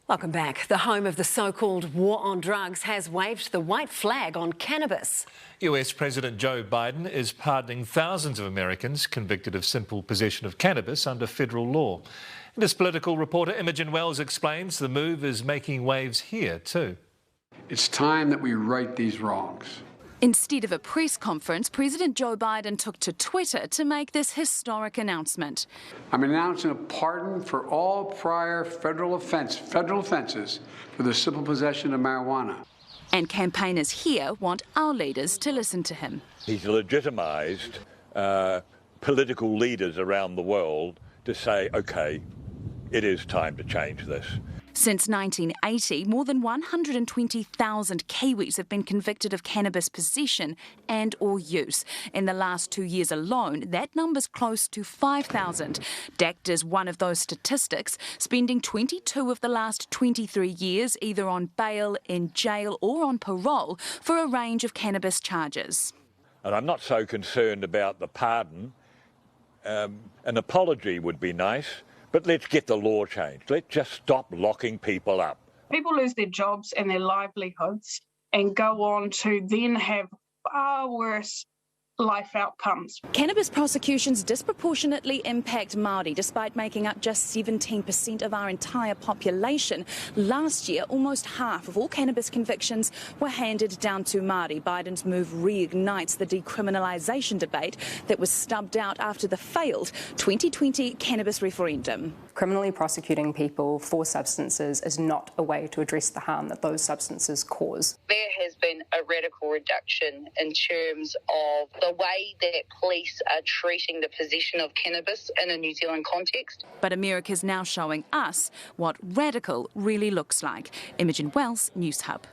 Welcome back. The home of the so-called war on drugs has waved the white flag on cannabis. US President Joe Biden is pardoning thousands of Americans convicted of simple possession of cannabis under federal law. And as political reporter Imogen Wells explains, the move is making waves here too. It's time that we right these wrongs. Instead of a press conference, President Joe Biden took to Twitter to make this historic announcement. I'm announcing a pardon for all prior federal offences for the simple possession of marijuana. And campaigners here want our leaders to listen to him. He's legitimised political leaders around the world to say, OK, it is time to change this. Since 1980, more than 120,000 Kiwis have been convicted of cannabis possession and or use. In the last 2 years alone, that number's close to 5,000. DACT is one of those statistics, spending 22 of the last 23 years either on bail, in jail or on parole for a range of cannabis charges. And I'm not so concerned about the pardon. An apology would be nice. But let's get the law changed. Let's just stop locking people up. People lose their jobs and their livelihoods and go on to then have far worse life outcomes. Cannabis prosecutions disproportionately impact Māori, despite making up just 17% of our entire population. Last year, almost half of all cannabis convictions were handed down to Māori. Biden's move reignites the decriminalisation debate that was stubbed out after the failed 2020 cannabis referendum. Criminally prosecuting people for substances is not a way to address the harm that those substances cause. There has been a radical reduction in terms of the way that police are treating the possession of cannabis in a New Zealand context. But America's now showing us what radical really looks like. Imogen Wells, Newshub.